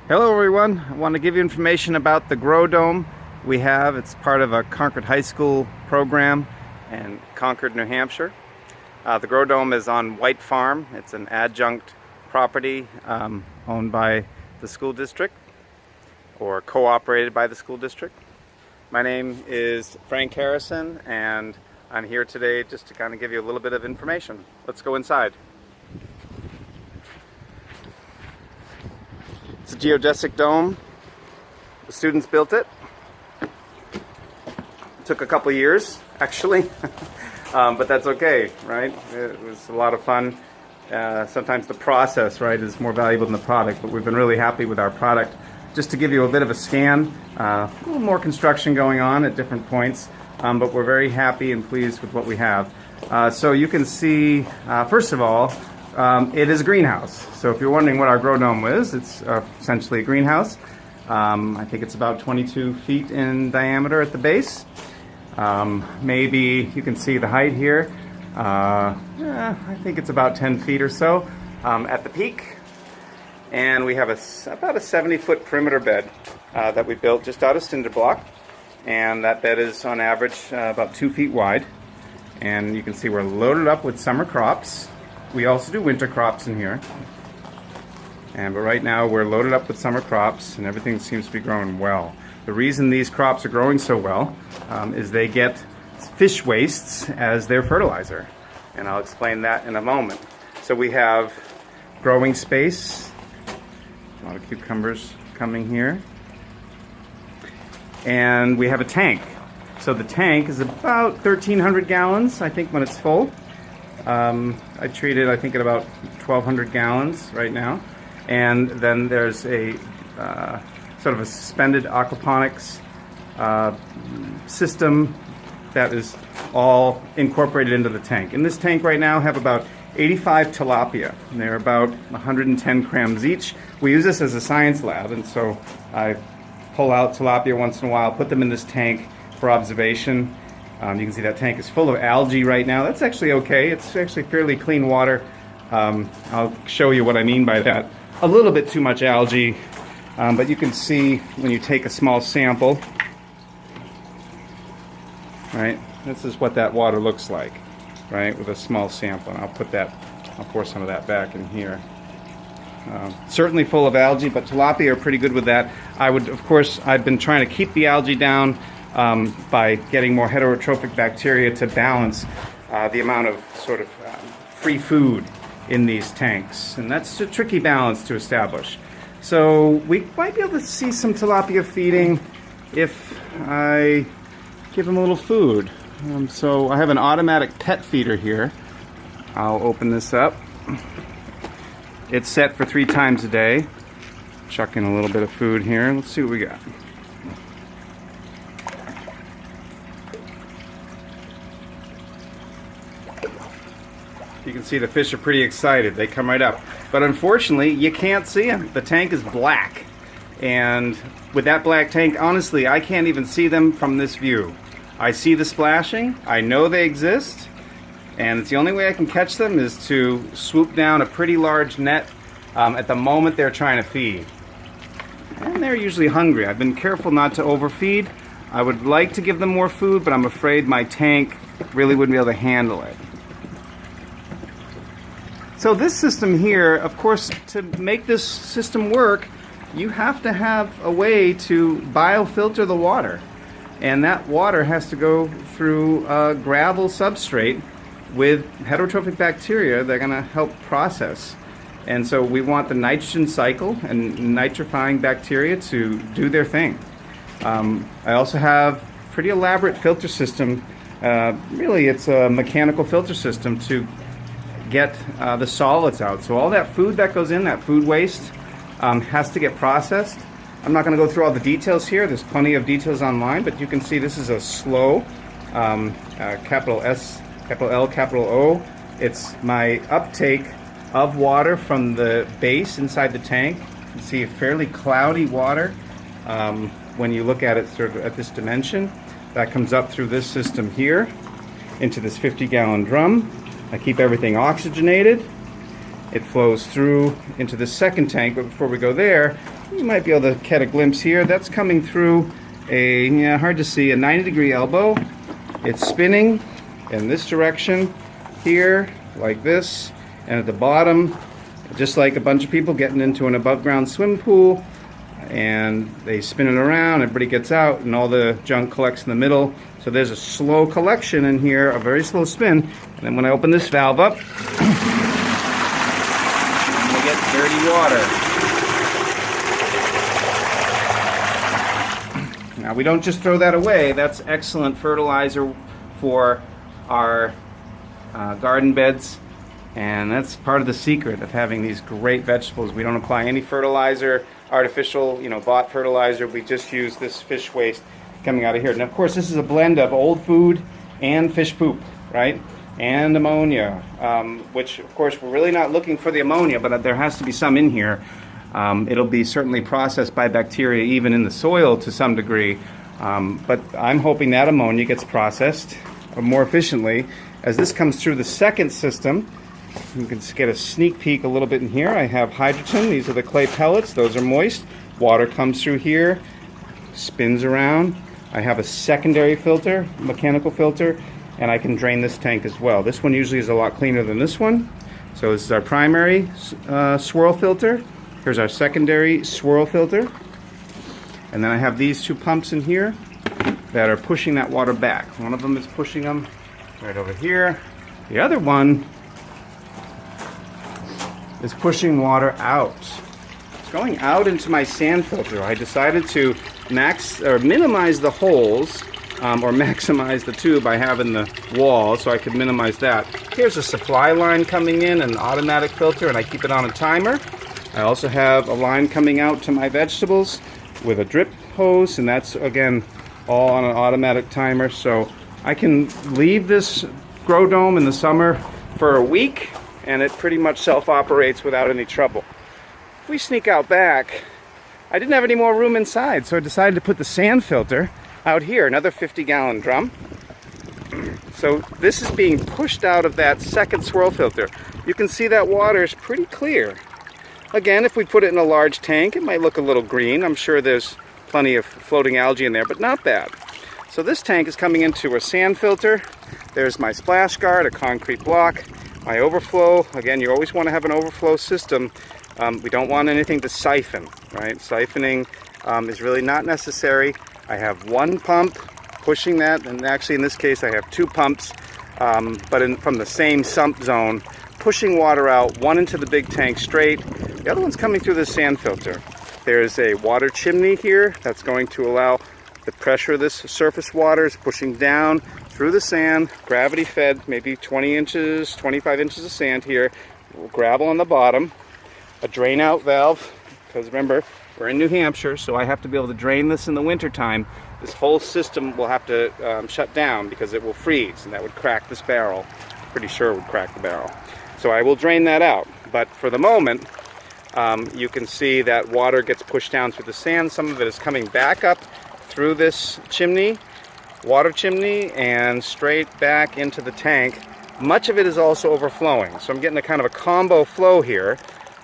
Hello everyone, I want to give you information about the Grow Dome we have. It's part of a Concord High School program in Concord, New Hampshire. The Grow Dome is on White Farm. It's an adjunct property owned by the school district or cooperated by the school district. My name is Frank Harrison and I'm here today just to kind of give you a little bit of information. Let's go inside. It's a geodesic dome. The students built it. It took a couple years, actually, but that's okay, right? It was a lot of fun. Sometimes the process, right, is more valuable than the product, but we've been really happy with our product. Just to give you a bit of a scan, a little more construction going on at different points, but we're very happy and pleased with what we have. So you can see, first of all, it is a greenhouse. So if you're wondering what our Grow Dome is, it's essentially a greenhouse. I think it's about 22 feet in diameter at the base. Maybe you can see the height here. I think it's about 10 feet or so at the peak. And we have about a 70-foot perimeter bed that we built just out of cinder block. And that bed is on average about 2 feet wide. And you can see we're loaded up with summer crops. We also do winter crops in here. But right now we're loaded up with summer crops and everything seems to be growing well. The reason these crops are growing so well is they get fish wastes as their fertilizer. And I'll explain that in a moment. So we have growing space. A lot of cucumbers coming here. And we have a tank. So the tank is about 1,300 gallons, I think, when it's full. I treat it, I think, at about 1,200 gallons right now. And then there's a sort of a suspended aquaponics system that is all incorporated into the tank. In this tank right now have about 85 tilapia. And they're about 110 grams each. We use this as a science lab, and so I pull out tilapia once in a while, put them in this tank for observation. You can see that tank is full of algae right now. That's actually okay. It's actually fairly clean water. I'll show you what I mean by that. A little bit too much algae, but you can see when you take a small sample, right? This is what that water looks like, right, with a small sample. And I'll pour some of that back in here. Certainly full of algae, but tilapia are pretty good with that. I've been trying to keep the algae down by getting more heterotrophic bacteria to balance the amount of sort of free food in these tanks. And that's a tricky balance to establish. So we might be able to see some tilapia feeding if I give them a little food. So I have an automatic pet feeder here. I'll open this up. It's set for 3 times a day. Chuck in a little bit of food here. Let's see what we got. You can see the fish are pretty excited. They come right up. But unfortunately, you can't see them. The tank is black. And with that black tank, honestly, I can't even see them from this view. I see the splashing. I know they exist. And it's the only way I can catch them is to swoop down a pretty large net at the moment they're trying to feed. And they're usually hungry. I've been careful not to overfeed. I would like to give them more food, but I'm afraid my tank really wouldn't be able to handle it. So this system here, of course, to make this system work, you have to have a way to biofilter the water. And that water has to go through a gravel substrate with heterotrophic bacteria that are going to help process. And so we want the nitrogen cycle and nitrifying bacteria to do their thing. I also have a pretty elaborate filter system. Really, it's a mechanical filter system to get the solids out. So all that food that goes in, that food waste, has to get processed. I'm not going to go through all the details here. There's plenty of details online, but you can see this is a slow, capital S, capital L, capital O. It's my uptake of water from the base inside the tank. You can see a fairly cloudy water when you look at it sort of at this dimension. That comes up through this system here into this 50-gallon drum. I keep everything oxygenated. It flows through into the second tank, but before we go there, You might be able to get a glimpse here. That's coming through a, yeah, hard to see, a 90-degree elbow. It's spinning in this direction here, like this, and at the bottom, just like a bunch of people getting into an above-ground swim pool, and they spin it around, everybody gets out, and all the junk collects in the middle. So there's a slow collection in here, a very slow spin, and then when I open this valve up, I'm going to get dirty water. Now we don't just throw that away. That's excellent fertilizer for our garden beds, and that's part of the secret of having these great vegetables. We don't apply any fertilizer, artificial, bought fertilizer. We just use this fish waste coming out of here. And of course, this is a blend of old food and fish poop, right? And ammonia, which of course we're really not looking for the ammonia, but there has to be some in here. It'll be certainly processed by bacteria even in the soil to some degree, but I'm hoping that ammonia gets processed more efficiently. As this comes through the second system, you can get a sneak peek a little bit in here. I have hydrogen. These are the clay pellets. Those are moist. Water comes through here, spins around. I have a secondary filter, mechanical filter, and I can drain this tank as well. This one usually is a lot cleaner than this one. So this is our primary swirl filter. Here's our secondary swirl filter. And then I have these two pumps in here that are pushing that water back. One of them is pushing them right over here. The other one is pushing water out. It's going out into my sand filter. I decided to minimize the holes, or maximize the tube I have in the wall, so I could minimize that. Here's a supply line coming in, an automatic filter, and I keep it on a timer. I also have a line coming out to my vegetables with a drip hose, and that's again all on an automatic timer. So I can leave this grow dome in the summer for a week, and it pretty much self-operates without any trouble. If we sneak out back, I didn't have any more room inside, so I decided to put the sand filter out here, another 50-gallon drum. So this is being pushed out of that second swirl filter. You can see that water is pretty clear. Again, if we put it in a large tank, it might look a little green. I'm sure there's plenty of floating algae in there, but not bad. So this tank is coming into a sand filter. There's my splash guard, a concrete block. My overflow, again, you always want to have an overflow system. We don't want anything to siphon, right? Siphoning is really not necessary. I have one pump pushing that, and actually in this case I have two pumps, but from the same sump zone, pushing water out, one into the big tank straight. The other one's coming through the sand filter. There's a water chimney here that's going to allow the pressure of this surface water is pushing down through the sand, gravity fed, maybe 20 inches, 25 inches of sand here, gravel on the bottom, a drain out valve, because remember, we're in New Hampshire, so I have to be able to drain this in the wintertime. This whole system will have to shut down because it will freeze, and that would crack this barrel. Pretty sure it would crack the barrel. So I will drain that out, but for the moment, you can see that water gets pushed down through the sand. Some of it is coming back up through this chimney, water chimney, and straight back into the tank. Much of it is also overflowing, so I'm getting a kind of a combo flow here.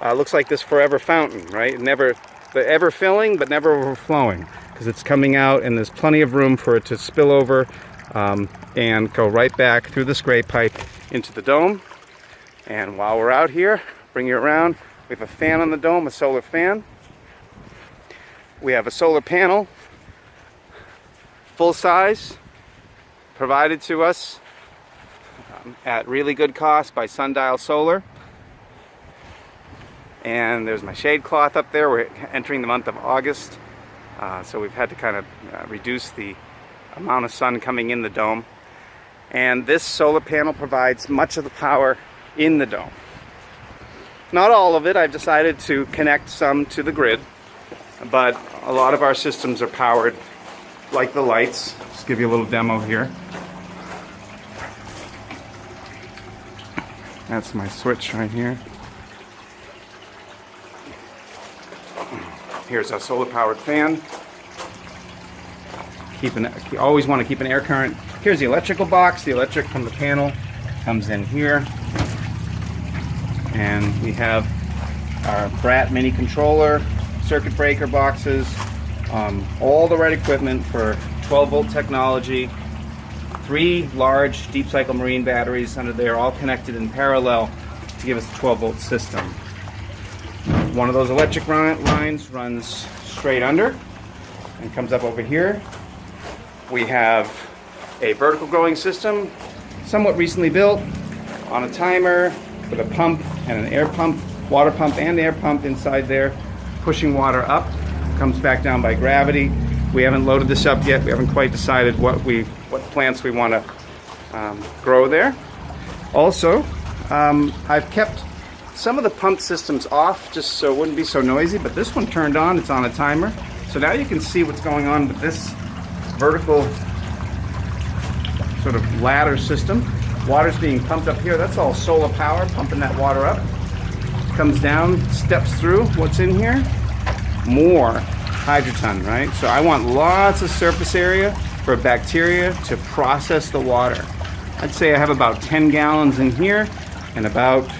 Looks like this forever fountain, right? Ever filling, but never overflowing, because it's coming out and there's plenty of room for it to spill over and go right back through the spray pipe into the dome. And while we're out here, bring you around, we have a fan on the dome, a solar fan. We have a solar panel, full size, provided to us at really good cost by Sundial Solar. And there's my shade cloth up there. We're entering the month of August, so we've had to kind of reduce the amount of sun coming in the dome. And this solar panel provides much of the power in the dome. Not all of it. I've decided to connect some to the grid, but a lot of our systems are powered like the lights. Just give you a little demo here. That's my switch right here. Here's a solar powered fan. You always want to keep an air current. Here's the electrical box. The electric from the panel comes in here. And we have our Brat mini controller circuit breaker boxes, all the right equipment for 12-volt technology. 3 large deep cycle marine batteries under there, all connected in parallel to give us a 12-volt system. One of those electric lines runs straight under and comes up over here. We have a vertical growing system, somewhat recently built, on a timer with a pump and an air pump, water pump and air pump inside there, pushing water up, comes back down by gravity. We haven't loaded this up yet. We haven't quite decided what plants we want to grow there. Also, I've kept some of the pump systems off just so it wouldn't be so noisy, but this one turned on. It's on a timer. So now you can see what's going on with this vertical sort of ladder system. Water's being pumped up here. That's all solar power, pumping that water up. Comes down, steps through what's in here. More hydroton, right? So I want lots of surface area for bacteria to process the water. I'd say I have about 10 gallons in here and about,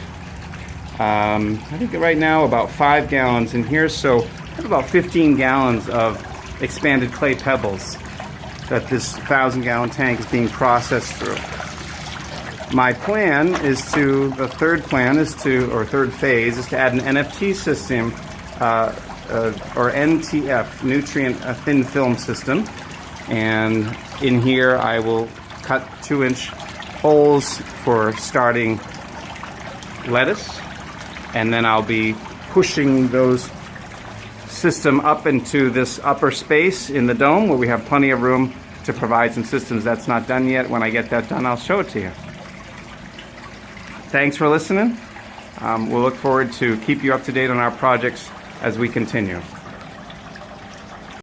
I think right now about 5 gallons in here. So I have about 15 gallons of expanded clay pebbles that this 1,000-gallon tank is being processed through. My plan is to, the third plan is to, or third phase is to add an NFT system, or NTF, nutrient thin film system. And in here I will cut 2-inch holes for starting lettuce. And then I'll be pushing those system up into this upper space in the dome where we have plenty of room to provide some systems. That's not done yet. When I get that done, I'll show it to you. Thanks for listening. We'll look forward to keep you up to date on our projects as we continue.